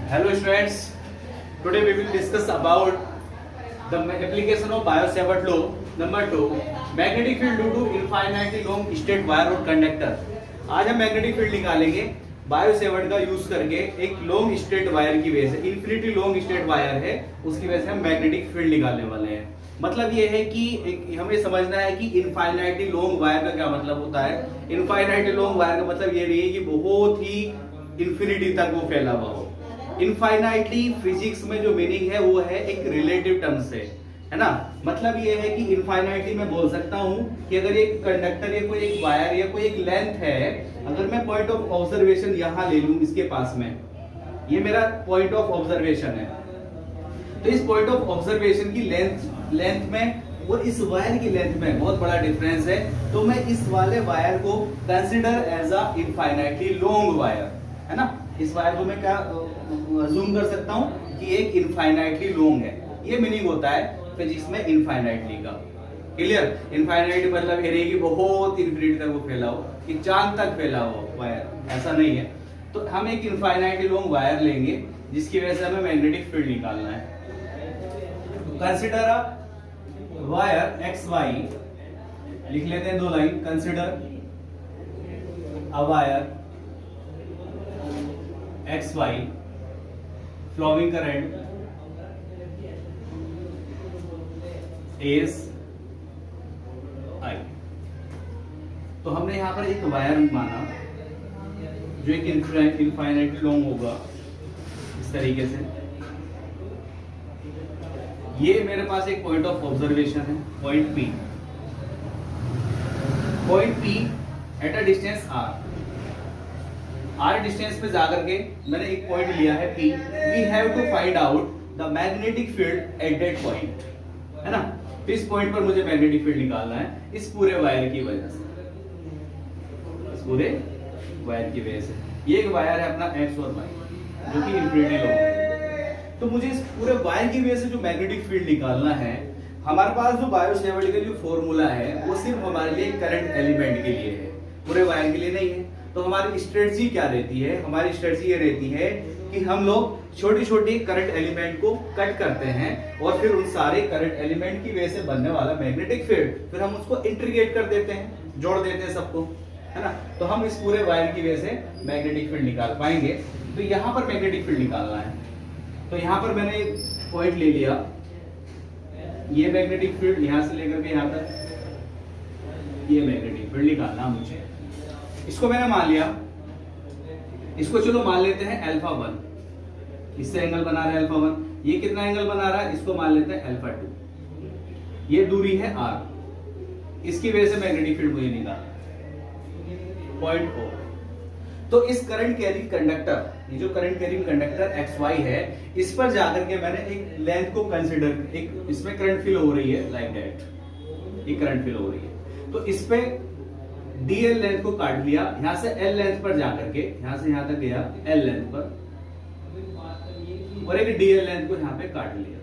Hello students, today we will discuss about the application of Biot-Savart law. Number 2, magnetic field due to infinitely long straight wire or conductor. आज हम magnetic field निकालेंगे Biot-Savart का use करके। एक long straight wire की वजह से, infinity long straight wire है, उसकी वजह से हम मैग्नेटिक फील्ड निकालने वाले हैं। मतलब ये है कि हमें समझना है कि इनफाइनाइटली लॉन्ग वायर का क्या मतलब होता है। इनफाइनाइटली लॉन्ग वायर का मतलब ये नहीं है कि बहुत ही इन्फिनिटी तक वो फैला हुआ हो। इनफाइनाइटली फिजिक्स में जो मीनिंग है वो है एक रिलेटिव टर्म से, है ना। मतलब ये है कि इनफाइनाइटली मैं बोल सकता हूं कि अगर एक कंडक्टर या कोई एक वायर या कोई एक लेंथ है, अगर मैं पॉइंट ऑफ ऑब्जर्वेशन यहां ले लूं इसके पास में, ये मेरा पॉइंट ऑफ ऑब्जर्वेशन है, तो इस पॉइंट ऑफ ऑब्जर्वेशन की लेंथ में और इस वायर की लेंथ में बहुत बड़ा डिफरेंस है। तो मैं इस वाले वायर को consider as a infinitely long wire, है ना। इस वायर को मैं क्या अज्यूम कर सकता हूं कि एक इनफाइनाइटली लॉन्ग है। ये मीनिंग होता है फिजिक्स में इनफाइनाइटली का। क्लियर। इनफाइनाइट मतलब ये नहीं कि बहुत इन्फिनिटी तक वो फैला हो, कि चांद तक फैला हो वायर, ऐसा नहीं है। तो हम एक इनफाइनाइटली लॉन्ग वायर लेंगे जिसकी वजह से हमें मैग्नेटिक फील्ड निकालना है। Consider a wire X Y, लिख लेते हैं 2 line. Consider a wire X Y flowing current is I. तो हमने यहां पर एक वायर माना जो एक इनफाइनाइटली लॉन्ग होगा इस तरीके से। ये मेरे पास एक पॉइंट ऑफ ऑब्जर्वेशन है, point P. Point P at a distance R distance पे जाकर के मैंने एक पॉइंट लिया है P. We have to find out the magnetic field at that point, है ना। तो इस पॉइंट पर मुझे मैग्नेटिक फील्ड निकालना है इस पूरे वायर की वजह से, इस पूरे वायर की वजह से। ये एक वायर है अपना एक्स और वाई जो कि इन्फिनिटी लॉन्ग है। तो मुझे इस पूरे वायर की वजह से जो मैग्नेटिक फील्ड निकालना है, हमारे पास जो बायो-सेवर्ट का जो फॉर्मूला है वो सिर्फ हमारे लिए करंट एलिमेंट के लिए है, पूरे वायर के लिए नहीं है। तो हमारी स्ट्रेटजी क्या रहती है? हमारी स्ट्रेटजी ये रहती है कि हम लोग छोटी छोटी करंट एलिमेंट को कट करते हैं और फिर उन सारे करंट एलिमेंट की वजह से बनने वाला मैग्नेटिक फील्ड फिर हम उसको इंटीग्रेट कर देते हैं, जोड़ देते हैं सबको, है ना। तो हम इस पूरे वायर की वजह से मैग्नेटिक फील्ड निकाल पाएंगे। तो यहाँ पर मैग्नेटिक फील्ड निकालना है। तो यहाँ पर मैंने पॉइंट ले लिया, ये मैग्नेटिक फील्ड यहां से लेकर के यहाँ तक, ये मैग्नेटिक फील्ड निकालना मुझे। इसको मैंने मान लिया, इसको चलो मान लेते हैं अल्फा 1। इससे एंगल बना रहा है अल्फा 1। ये कितना एंगल बना रहा है? इसको मान लेते हैं अल्फा 2। ये दूरी है r, इसकी वजह से मैग्नेटिक फील्ड मुझे निकालना पॉइंट O। तो इस करंट कैरिंग कंडक्टर, ये जो current carrying conductor X Y है, इस पर जाकर के मैंने एक लेंथ को कंसीडर, एक इसमें करंट फ्लो हो रही है लाइक दैट, ये करंट फ्लो हो रही है। तो इस पे dl लेंथ को काट लिया, यहां से l लेंथ पर जाकर के, यहां से यहां तक गया l लेंथ पर, और एक dl लेंथ को यहां पे काट लिया।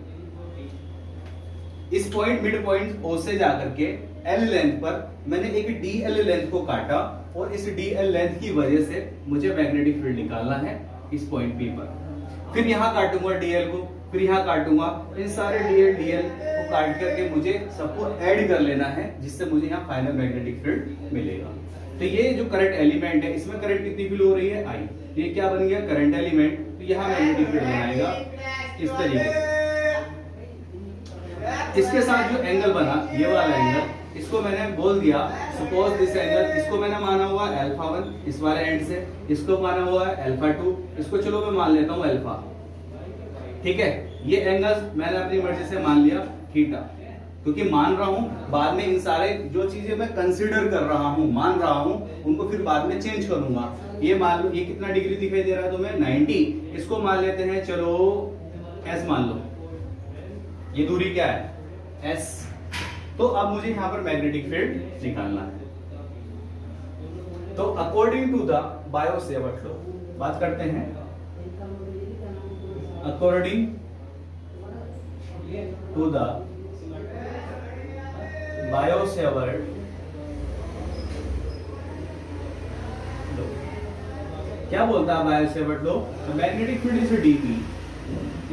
इस पॉइंट मिड पॉइंट O से जाकर के l लेंथ पर मैंने एक dl लेंथ को काटा, और इस dl लेंथ की वजह से मुझे मैग्नेटिक फील्ड निकालना है इस पॉइंट P पर। फिर यहां काटूंगा dl को, फिर यहां काटूंगा, इन सारे dl को काट करके मुझे सबको ऐड कर लेना है, जिससे मुझे यहाँ फाइनल मैग्नेटिक फील्ड मिलेगा। तो ये जो करंट एलिमेंट है, इसमें करंट कितनी फ्लो हो रही है? I। ये क्या बन गया? Current element. तो यहाँ मैग्नेटिक फील्ड बनाएगा इस तरीके से। इसके साथ जो एंगल बना, ये वाला एंगल, इसको मैंने बोल दिया सपोज दिस एंगल, इसको मैंने माना हुआ अल्फा 1 इस वाले एंड से, इसको माना हुआ है अल्फा 2, इसको चलो मैं मान लेता हूँ अल्फा। ठीक है। ये एंगल मैंने अपनी मर्जी से मान लिया थीटा, क्योंकि मान रहा हूं, बाद में इन सारे जो चीजें मैं कंसीडर कर रहा हूं, मान रहा हूं, उनको फिर बाद में चेंज करूंगा। ये मान लो, ये कितना डिग्री दिखाई दे रहा है तुम्हें? 90। इसको मान लेते हैं, चलो s मान लो। ये दूरी क्या है? s। तो अब मुझे यहां पर मैग्नेटिक फील्ड निकालना है। तो according to the Biot Savart law बात करते हैं। अकॉर्डिंग टू द बायो-सेवर्ट क्या बोलता है Biot Savart law? Magnetic field is dB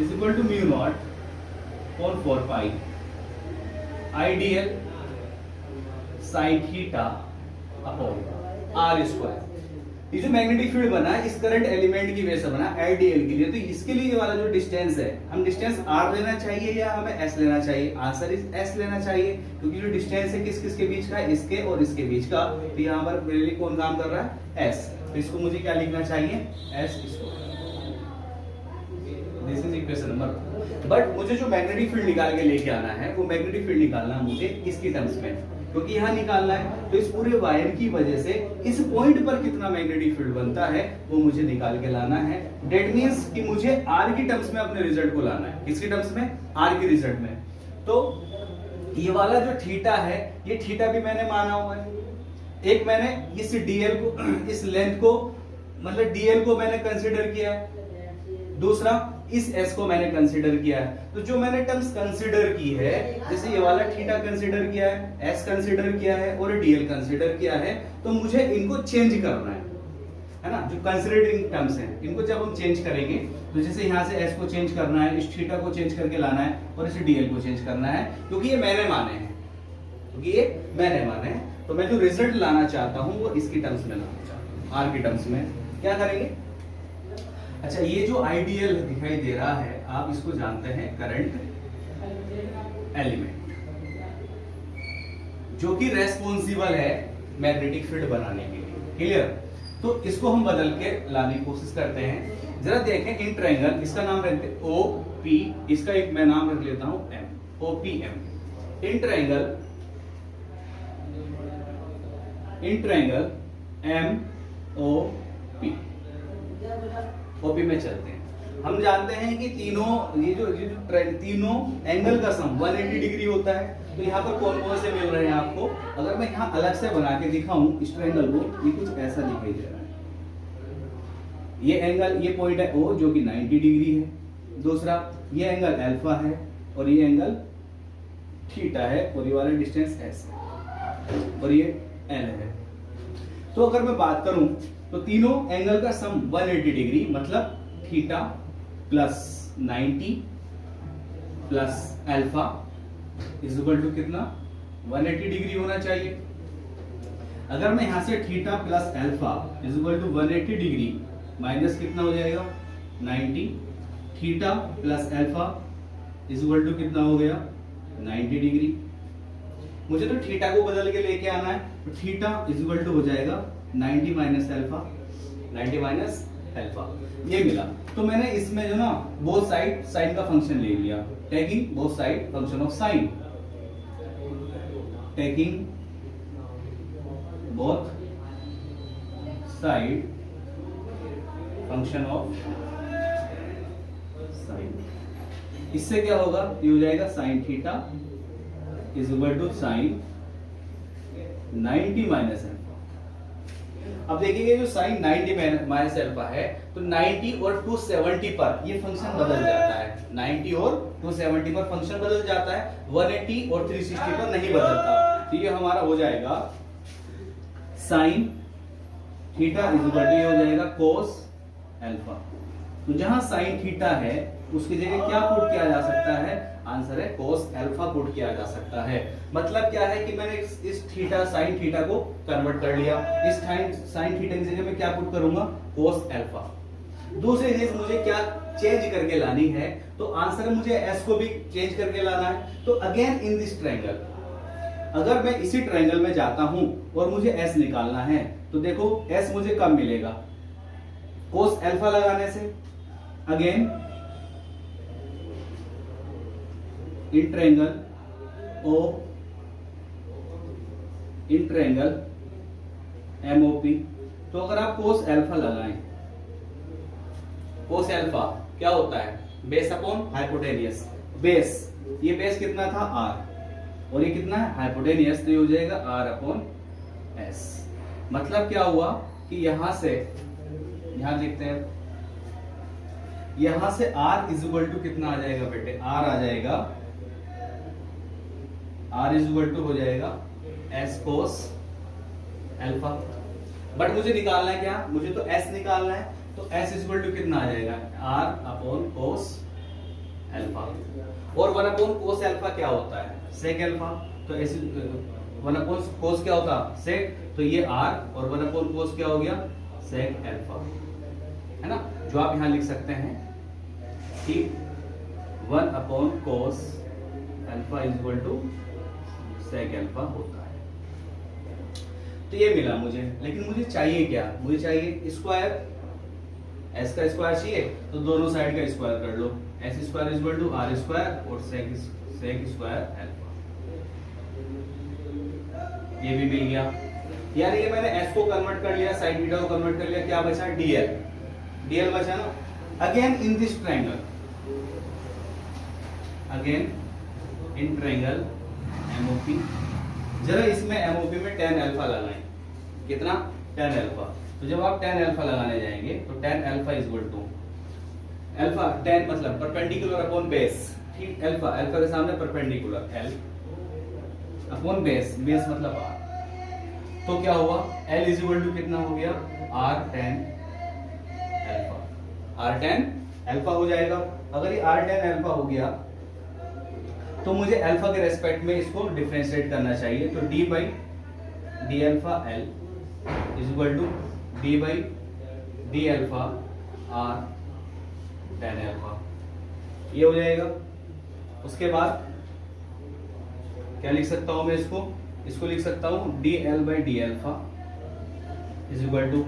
is equal to mu not upon 4 pi ideal sine theta upon R square. ये जो मैग्नेटिक फील्ड बना इस करंट एलिमेंट की वजह से बना एलडीएल के लिए, तो इसके लिए ये वाला जो डिस्टेंस है, हम डिस्टेंस आर लेना चाहिए या हमें एस लेना चाहिए? आंसर इज एस लेना चाहिए, क्योंकि जो डिस्टेंस है किस किस के बीच का, इसके और इसके बीच का। तो यहाँ पर मेरे लिए कौन काम कर रहा है? एस। तो इसको मुझे क्या लिखना चाहिए? S square. This is equation number. But मुझे जो मैग्नेटिक फील्ड निकाल के लेके आना है वो मैग्नेटिक फील्ड निकालना मुझे इसकी टर्म्स में, क्योंकि यहाँ निकालना है। तो इस पूरे वायर की वजह से इस पॉइंट पर कितना मैग्नेटिक फील्ड बनता है वो मुझे निकाल के लाना है। दैट मींस कि मुझे आर की टर्म्स में अपने रिजल्ट को लाना है। किसकी टर्म्स में? आर के रिजल्ट में। तो ये वाला जो थीटा है, ये थीटा भी मैंने माना हुआ है। एक मैंने इस डीएल को, इस लेंथ को, मतलब डीएल को मैंने कंसिडर किया है, दूसरा इस एस को मैंने कंसिडर किया है। तो जो मैंने टर्म्स कंसिडर की है, जैसे ये वाला थीटा कंसिडर किया है, एस कंसिडर किया है और डीएल कंसिडर किया है, तो मुझे इनको चेंज करना है ना। जो कंसिडरिंग टर्म्स हैं इनको जब हम चेंज करेंगे, तो जैसे यहाँ से एस को चेंज करना है, इस थीटा को चेंज करके लाना है और इस डीएल को चेंज करना है, क्योंकि ये मैंने माने हैं, तो मैं जो रिजल्ट लाना चाहता हूँ वो इसकी टर्म्स में लाना चाहता हूँ, आर की टर्म्स में। क्या करेंगे? अच्छा, ये जो आइडियल दिखाई दे रहा है, आप इसको जानते हैं करंट एलिमेंट, जो कि रेस्पॉन्सिबल है मैग्नेटिक फील्ड बनाने के लिए। क्लियर? तो इसको हम बदल के लाने की कोशिश करते हैं। जरा देखें, इन ट्रायंगल, इसका नाम रखते हैं ओ पी, इसका एक मैं नाम रख लेता हूं M, O P M. In triangle M O P, OP में चलते हैं। हम जानते हैं कि तीनों ये जो तीनों एंगल का सम 180 डिग्री होता है। तो यहाँ पर कौन कौन से मिल रहे हैं आपको? अगर मैं यहाँ अलग से बना के दिखाऊं इस ट्रायंगल को, ये कुछ ऐसा दिखाई दे रहा है। ये एंगल, ये पॉइंट है ओ जो कि 90 डिग्री है, दूसरा ये एंगल अल्फा है और ये एंगल थीटा है और ये वाला डिस्टेंस एस है और ये एल है। तो अगर मैं बात करूं तो तीनों एंगल का सम 180 डिग्री, मतलब theta plus 90 plus alpha is equal to कितना? 180 डिग्री होना चाहिए। अगर मैं यहां से theta plus alpha is equal to 180 degree minus कितना हो जाएगा? 90, theta plus alpha is equal to कितना हो गया? 90 डिग्री। मुझे तो थीटा को बदल के लेके आना है, तो थीटा इज इक्वल टू हो जाएगा 90 माइनस अल्फा, 90 माइनस अल्फा, ये मिला। तो मैंने इसमें जो ना बोथ साइड साइन का फंक्शन ले लिया, taking both side function of sine, taking both side function of sine. इससे क्या होगा? ये हो जाएगा sine theta is equal to sine 90 minus alpha. अब देखिए जो साइन 90 माइनस अल्फा है, तो 90 और 270 पर ये फंक्शन बदल जाता है। 90 और 270 पर फंक्शन बदल जाता है, 180 और 360 पर नहीं बदलता। तो ये हमारा हो जाएगा sine theta is equal to, ये हो जाएगा कोस अल्फा। तो जहां साइन थीटा है उसकी जगह क्या पुट किया जा सकता है? आंसर है कोस अल्फा पुट किया जा सकता है। मतलब क्या है कि मैंने इस थीटा साइन थीटा को कन्वर्ट कर लिया, इस साइन थीटा की जगह मैं क्या पुट करूंगा? Cos alpha. दूसरी चीज मुझे क्या चेंज करके लानी है? तो आंसर है मुझे एस को भी चेंज करके लाना है। तो अगेन इन दिस ट्रायंगल, अगर मैं इसी ट्रायंगल में जाता हूं और मुझे एस निकालना है, तो देखो एस मुझे कब मिलेगा? कोस अल्फा लगाने से। अगेन इन ट्रायंगल एमओपी, तो अगर आप कोस अल्फा लगाएं, कोस अल्फा क्या होता है? Base upon hypotenuse. बेस, ये बेस कितना था? आर, और ये कितना है? हाइपोटेनियस, तो ये हो जाएगा आर अपॉन एस। मतलब क्या हुआ कि यहां से, यहां देखते हैं, यहां से आर इज इक्वल टू कितना आ जाएगा बेटे? आर आ जाएगा, आर इज इक्वल टू हो जाएगा एस कोस अल्फा। बट मुझे निकालना है क्या, मुझे तो एस निकालना है, तो एस इक्वल टू कितना आ जाएगा, आर अपॉन कोस अल्फा, और 1 अपॉन कोस अल्फा क्या होता है, सेक अल्फा, तो ऐसे 1 अपॉन कोस क्या होता है, सेक, तो ये आर, और 1 अपॉन कोस क्या हो गया, सेक अल्फा, है ना, जो आप यहां लिख सकते हैं कि 1 upon cos alpha equal to sec alpha होता है। तो ये मिला मुझे, लेकिन मुझे चाहिए क्या, मुझे चाहिए स्क्वायर, एस का स्क्वायर चाहिए, तो दोनों साइड का स्क्वायर कर लो, S square equal to R square और सेक स्क्वायर अल्फा, ये भी मिल गया। यार ये मैंने एस को कन्वर्ट कर लिया, साइन थीटा को कन्वर्ट कर लिया, क्या बचा, डीएल, डीएल बचा ना। Again in this triangle, again in triangle MOP, जरा इसमें एमओपी में tan अल्फा लगाएं, कितना, tan अल्फा, तो जब आप tan अल्फा लगाने जाएंगे तो tan alpha equal to alpha, tan मतलब परपेंडिकुलर अपॉन बेस, ठीक, अल्फा, अल्फा के सामने perpendicular l upon base, base मतलब r, तो क्या हुआ, l इज इक्वल टू कितना हो गया, r tan alpha, r tan alpha हो जाएगा। अगर ये r tan अल्फा हो गया तो मुझे अल्फा के रेस्पेक्ट में इसको डिफरेंशिएट करना चाहिए, तो d by D alpha l is equal to d by D alpha r tan alpha, ये हो जाएगा। उसके बाद क्या लिख सकता हूं मैं इसको लिख सकता हूं dl by D alpha is equal to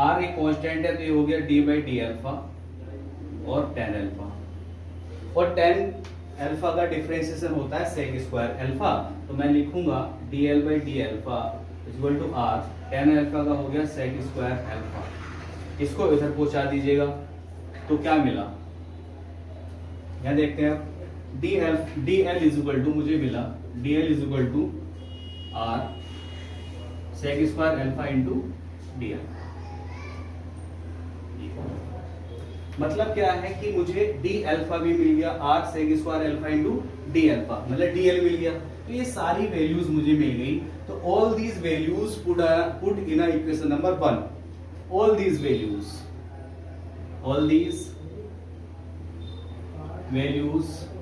r एक कांस्टेंट है, तो ये हो गया d बाई डी अल्फा और tan अल्फा, और tan अल्फा का डिफरेंशिएशन होता है सेक स्क्वायर अल्फा, तो मैं लिखूंगा dl by D alpha equal to r, tan alpha का हो गया सेक स्क्वायर अल्फा, इसको इधर पहुंचा दीजिएगा, तो क्या मिला, यहां देखते हैं आप, dl इज इक्वल टू मुझे मिला dl is equal to r sec square alpha into dl। मतलब क्या है कि मुझे d अल्फा भी मिल गया, r sec square alpha into d alpha, मतलब dl मिल गया, तो ये सारी वैल्यूज मुझे मिल गई। तो all these values put in equation number 1, all these values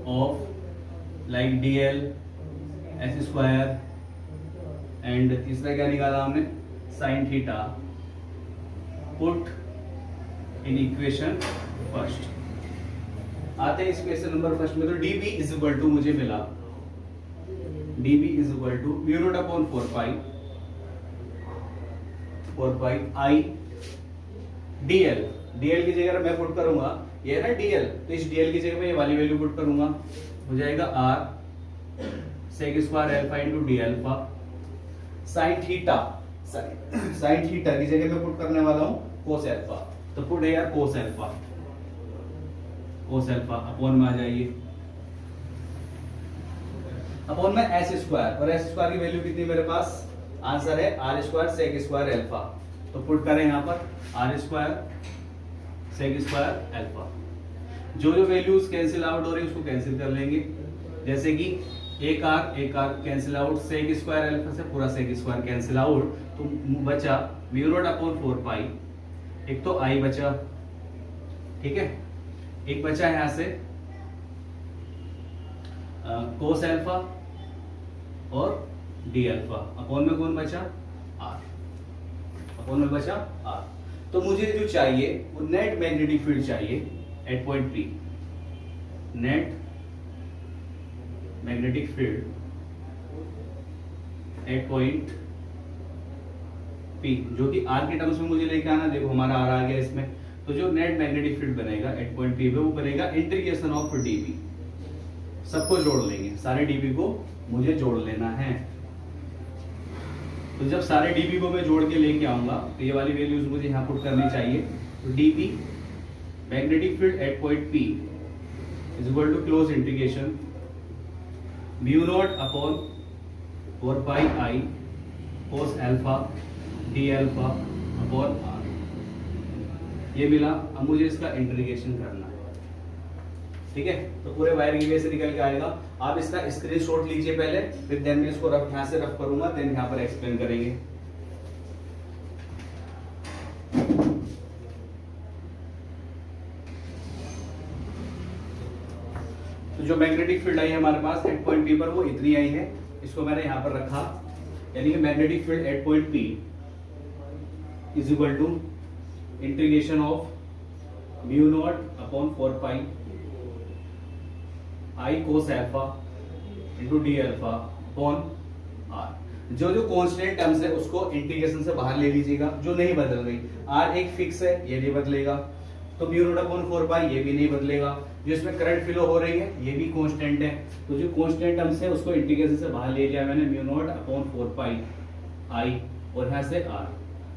of like dl, s square and तीसरा क्या निकाला हमने, sine theta, put in equation first. आते हैं इक्वेशन नंबर फर्स्ट में, तो dB इज इक्वल टू मुझे मिला, dB is equal to mu not upon 4 pi I dl, dl की जगह मैं पुट करूंगा ये ना dl, तो इस dl की जगह मैं ये वाली वैल्यू पुट करूंगा, हो जाएगा r sec square alpha into d alpha, sine theta की जगह मैं पुट करने वाला हूं कोस अल्फा, तो पुट है यार कोस अल्फा अपॉन में आ जाइए, अपॉन में एस स्क्वायर, और एस स्क्वायर की वैल्यू कितनी मेरे पास, आंसर है R square sec square alpha, तो पुट करें यहां पर R square sec square alpha, जो वैल्यूज कैंसिल आउट हो रही है उसको कैंसिल कर लेंगे, जैसे कि एक R cancel out, sec square alpha से पूरा सेक स्क्वायर कैंसिल आउट, तो बचा म्यू नॉट अपॉन 4 पाई, एक तो आई बचा, ठीक है, एक बचा यहां से कोस अल्फा और डी अल्फा, अपॉन में कौन बचा, आर, अपॉन में बचा आर। तो मुझे जो चाहिए वो नेट मैग्नेटिक फील्ड चाहिए at point P, net magnetic field at point P, जो कि R के टर्म्स में मुझे लेके आना, देखो हमारा R आ गया इसमें, तो जो नेट मैग्नेटिक फील्ड बनेगा एट पॉइंट P पे वो बनेगा इंटीग्रेशन ऑफ dB, सबको जोड़ लेंगे, सारे dB को मुझे जोड़ लेना है, तो जब सारे dB को मैं जोड़ के लेके आऊंगा तो ये वाली वैल्यूज मुझे यहाँ पुट करनी चाहिए, तो dB magnetic field at point P is equal to close integration mu not upon 4 pi I cos alpha d alpha upon R, ये मिला। अब मुझे इसका इंटीग्रेशन करना है, ठीक है, तो पूरे वायर की वे से निकल के आएगा। आप इसका स्क्रीनशॉट लीजिए पहले, फिर देन मैं इसको रफ यहाँ से रफ करूंगा, देन यहाँ पर एक्सप्लेन करेंगे। तो जो मैग्नेटिक फील्ड आई है हमारे पास एट पॉइंट पी पर वो इतनी आई है, इसको मैंने यहाँ पर रखा, यानी कि magnetic field at point P is equal to integration of mu not upon 4 pi I cos alpha into d alpha upon R. जो जो कांस्टेंट टर्म्स है उसको इंटीग्रेशन से बाहर ले लीजिएगा, जो नहीं बदल रही। आर एक फिक्स है, ये नहीं बदलेगा, तो म्यू नॉट अपॉन 4 पाई ये भी नहीं बदलेगा। जो इसमें करंट फ्लो हो रही है ये भी कांस्टेंट है, तो जो कांस्टेंट टर्म्स है उसको इंटीग्रेशन से बाहर ले लिया मैंने, म्यू नॉट अपॉन 4 पाई आई और यहां से आर।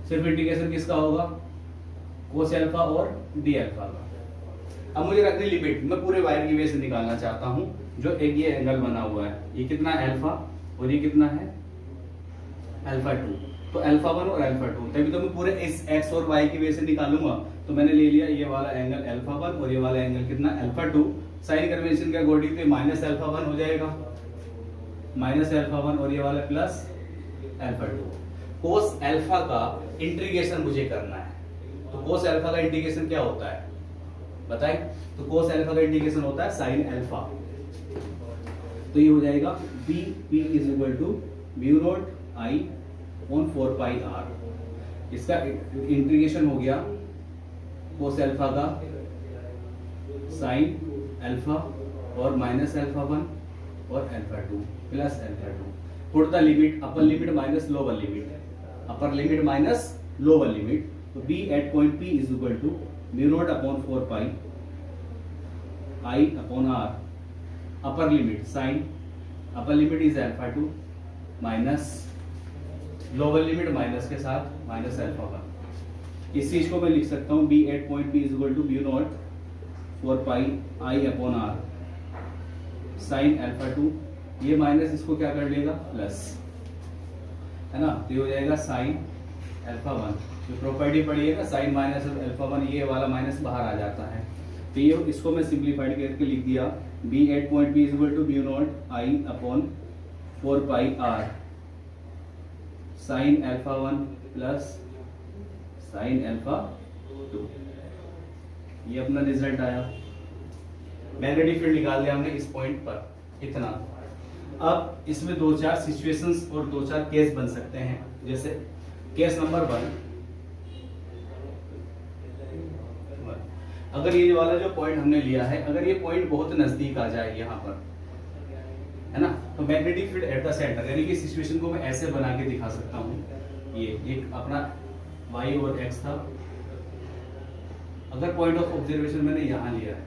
सिर्फ इंटीग्रेशन किसका होगा, कोस अल्फा और डी अल्फा का। अब मुझे रखनी लिमिट, मैं पूरे वायर की वजह से निकालना चाहता हूं। जो एक ये एंगल बना हुआ है, ये कितना अल्फा और ये कितना है अल्फा 2, तो अल्फा 1 और अल्फा 2, तभी तो मैं पूरे इस x और y की वजह से निकालूंगा। तो मैंने ले लिया ये वाला एंगल अल्फा 1 और ये वाला एंगल कितना अल्फा 2। साइन कन्वेंशन के अकॉर्डिंग तो माइनस अल्फा 1 हो जाएगा, माइनस अल्फा 1 और ये वाला प्लस अल्फा 2। कोस अल्फा का इंटीग्रेशन मुझे करना है, तो कोस अल्फा का इंटीग्रेशन क्या होता है बताएं? तो कोस अल्फा का इंटीग्रेशन होता है साइन अल्फा। तो ये हो जाएगा B P is equal to mu not I on 4 pi R. इसका इंटीग्रेशन हो गया कोस अल्फा का साइन अल्फा और माइनस अल्फा 1 और alpha 2 plus alpha 2। Put the limit, upper limit minus lower limit, upper limit minus lower limit. तो B at point P is equal to mu not upon 4 pi I upon R. Upper limit sine, upper limit is alpha 2 minus lower limit minus के साथ minus alpha 1। इस चीज को मैं लिख सकता हूं B at point P is equal to mu not 4 pi I upon R sine alpha 2। ये माइनस इसको क्या कर लेगा प्लस, है ना, तो ये हो जाएगा साइन अल्फा 1। जो प्रॉपर्टी पड़ी है ना साइन माइनस अल्फा 1, ये वाला माइनस बाहर आ जाता है। तो ये इसको मैं सिंप्लीफाइड करके लिख दिया B at point P is equal to mu not I upon 4 pi R sine alpha 1 plus sine alpha 2। ये अपना रिजल्ट आया। मैग्नेटिक फील्ड निकाल दिया हमने इस पॉइंट पर, इतना। अब इसमें 2-4 सिचुएशंस और 2-4 केस बन सकते हैं। जैसे केस नंबर 1, अगर ये वाला जो पॉइंट हमने लिया है, अगर ये पॉइंट बहुत नजदीक आ जाए यहाँ पर, है ना, तो magnetic field at the centre, यानी कि सिचुएशन को मैं ऐसे बना के दिखा सकता हूँ। ये एक अपना y और x था। अगर पॉइंट ऑफ ऑब्जर्वेशन मैंने यहाँ लिया है,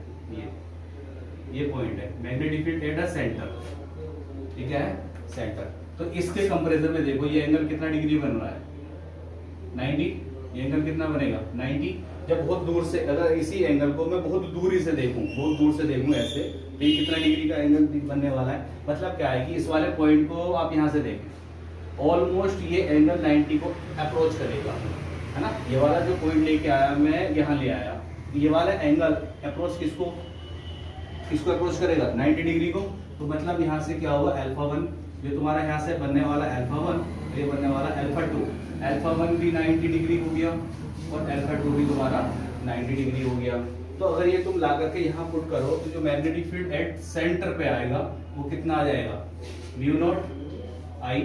ये पॉइंट है magnetic field at the centre, ठीक है सेंटर। तो इसके कंपैरिजन में देखो ये एंगल कितना डिग्री बन रहा है 90। ये एंगल कितना बनेगा 90। जब बहुत दूर से, अगर इसी एंगल को मैं बहुत दूरी से देखूं, बहुत दूर से देखूं ऐसे, तो ये कितना डिग्री का एंगल बनने वाला है। मतलब क्या है कि इस वाले पॉइंट को आप यहाँ से देखें, ऑलमोस्ट ये एंगल 90 को अप्रोच करेगा, है ना। ये वाला जो पॉइंट लेके आया मैं, यहाँ ले आया, ये वाला एंगल अप्रोच किसको अप्रोच करेगा 90 डिग्री को। तो मतलब यहाँ से क्या होगा अल्फा 1, जो तुम्हारा यहाँ से बनने वाला अल्फा 1, ये बनने वाला अल्फा 2। अल्फा 1 भी 90 डिग्री हो गया और अल्फा 2 भी तुम्हारा 90 डिग्री हो गया। तो अगर ये तुम ला करके यहाँ पुट करो तो जो मैग्नेटिक फील्ड एट सेंटर पे आएगा वो कितना आ जाएगा, mu not I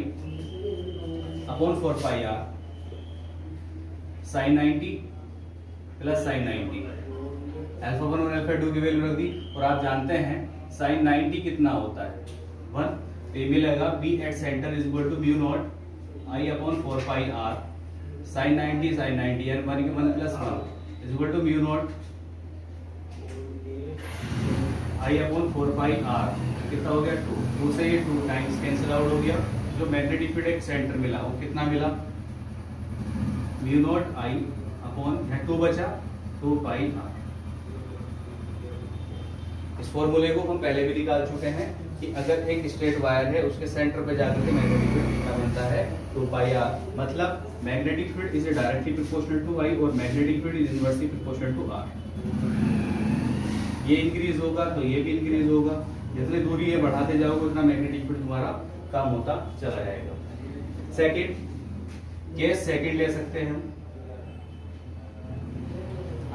upon 4 pi R sine 90 plus sine 90। Alpha 1 और अल्फा 2 की वैल्यू रख दी, और आप जानते हैं साइन 90 कितना होता है 1। तो ये मिलेगा B at centre is equal to mu not I upon 4 pi R sine 90 यानी 1 plus 1 is equal to mu not I upon 4 pi R. कितना हो गया 2 से ये 2 टाइम्स कैंसिल आउट हो गया। जो मैग्नेटिक फील्ड एक सेंटर मिला वो कितना मिला, म्यू नॉट आई अपॉन 2 बचा 2 पाई आर। इस फॉर्मूले को हम पहले भी निकाल चुके हैं कि अगर एक स्ट्रेट वायर है उसके सेंटर पे जाकर के मैग्नेटिक फील्ड कितना बनता है 2 पाई आर। मतलब magnetic field is directly proportional to I और magnetic field is inversely proportional to R. ये इंक्रीज होगा तो ये भी इंक्रीज होगा, जितनी दूरी ये बढ़ाते जाओगे उतना मैग्नेटिक फील्ड तुम्हारा कम होता चला जाएगा। सेकंड केस, सेकंड ले सकते हैं हम।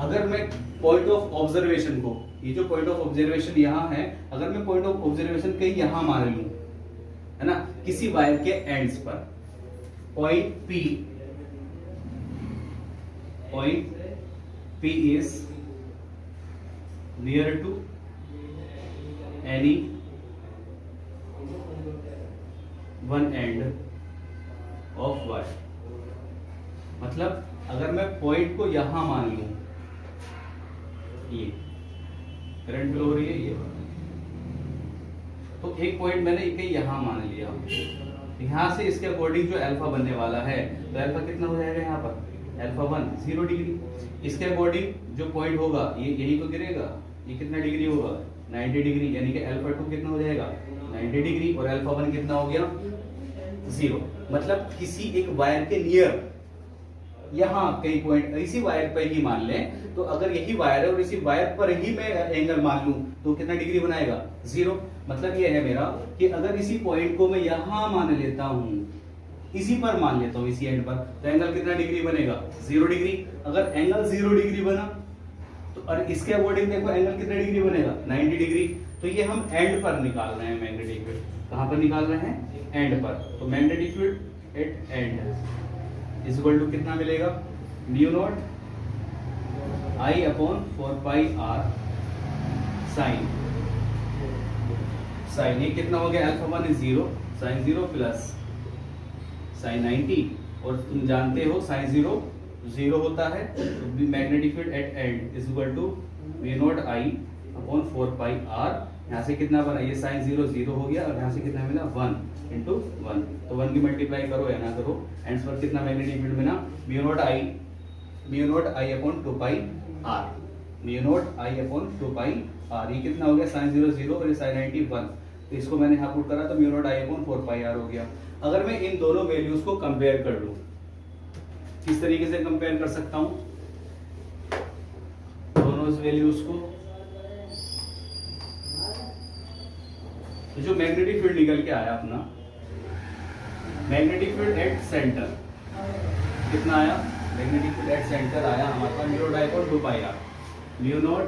अगर मैं पॉइंट ऑफ ऑब्जर्वेशन को, ये जो पॉइंट ऑफ ऑब्जर्वेशन यहाँ है, अगर मैं पॉइंट ऑफ ऑब्जर्वेशन कहीं यहाँ मान लूं, है ना, किसी वायर के एंड्स पर, point P is near to any one end of wire, मतलब अगर मैं पॉइंट को यहां मान लूं, ये करंट फ्लो हो रही है ये, तो एक पॉइंट मैंने कहीं यहां मान लिया, यहां से इसके अकॉर्डिंग जो अल्फा बनने वाला है, तो अल्फा कितना हो जाएगा यहाँ पर, अल्फा 1 0 डिग्री। इसके अकॉर्डिंग जो पॉइंट होगा ये यही तो गिरेगा, ये कितना डिग्री होगा 90 डिग्री, यानी कि अल्फा 2 कितना हो जाएगा 90 डिग्री, और अल्फा 1 कितना हो गया 0। मतलब किसी एक वायर के नियर, यहाँ कई पॉइंट इसी वायर पर ही मान लें, तो अगर यही वायर है और इसी वायर पर ही मैं एंगल मान लूं, तो कितना डिग्री बनाएगा 0। मतलब ये है मेरा कि अगर इसी पॉइंट को मैं यहां मान लेता हूं, इसी पर मान लेता हूं, इसी एंड पर, तो एंगल कितना डिग्री बनेगा 0 डिग्री। अगर एंगल 0 डिग्री बना तो, और इसके अकॉर्डिंग देखो एंगल कितना डिग्री बनेगा 90 डिग्री। तो ये हम एंड पर निकाल रहे हैं मैग्नेटिक फील्ड, कहां पर निकाल रहे हैं, एंड पर। तो magnetic field at end is equal to कितना मिलेगा, mu not I upon 4 pi r sine, ये कितना हो गया, alpha 1 is 0, sine 0 plus sine 90, और तुम जानते हो साइन 0 0 होता है, तो magnetic field at end is equal to V not I upon 4 pi r। यहाँ से कितना बना, ये साइन 0 0 हो गया, और यहाँ से कितना मिला 1 इंटू 1, तो 1 की मल्टीप्लाई करो या ना करो, एंड्स पर कितना मैग्नेटिक फील्ड मिला, mu naught I upon 2 pi r, mu not I upon 2 pi r। ये कितना हो गया, साइन 0 0 और ये साइन 90 1, तो इसको मैंने यहाँ पुट करा, तो mu naught I upon 4 pi r हो गया। अगर मैं इन दोनों वैल्यूज को कंपेयर कर लूं, किस तरीके से कंपेयर कर सकता हूं दोनों वैल्यूज को, तो जो मैग्नेटिक फील्ड निकल के आया अपना, मैग्नेटिक फील्ड एट सेंटर कितना आया, मैग्नेटिक फील्ड एट सेंटर आया हमारे पास mu not I upon 2 pi r, mu not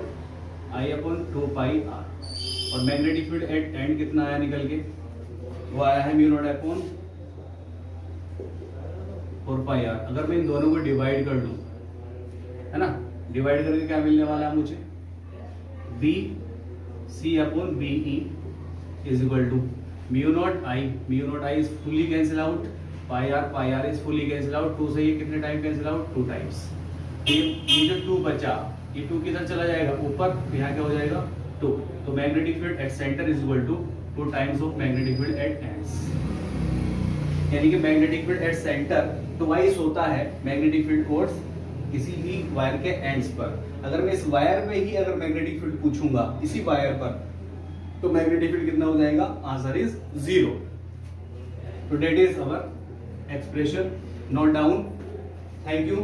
I upon 2 pi r। और मैग्नेटिक फील्ड एट एंड कितना आया निकल के, वो आया है mu not I upon 4 pi r। अगर मैं इन दोनों को डिवाइड कर लूं, है ना, डिवाइड करके क्या मिलने वाला है मुझे, B C upon B E is equal to mu not I is fully cancel out, pi R is fully cancel out, 2 से ये कितने टाइम कैंसिल आउट 2 टाइम्स। ये जो 2 बचा, ये 2 किधर चला जाएगा ऊपर, यहाँ क्या हो जाएगा 2। तो magnetic field at centre is equal to 2 times of magnetic field at ends, यानी कि magnetic field at centre twice होता है मैग्नेटिक फील्ड कोर्स किसी भी वायर के एंड्स पर। अगर मैं इस वायर पे ही अगर मैग्नेटिक फील्ड पूछूंगा इसी वायर पर, तो मैग्नेटिक फील्ड कितना हो जाएगा, आंसर इज 0। तो that is our expression, note down. Thank you.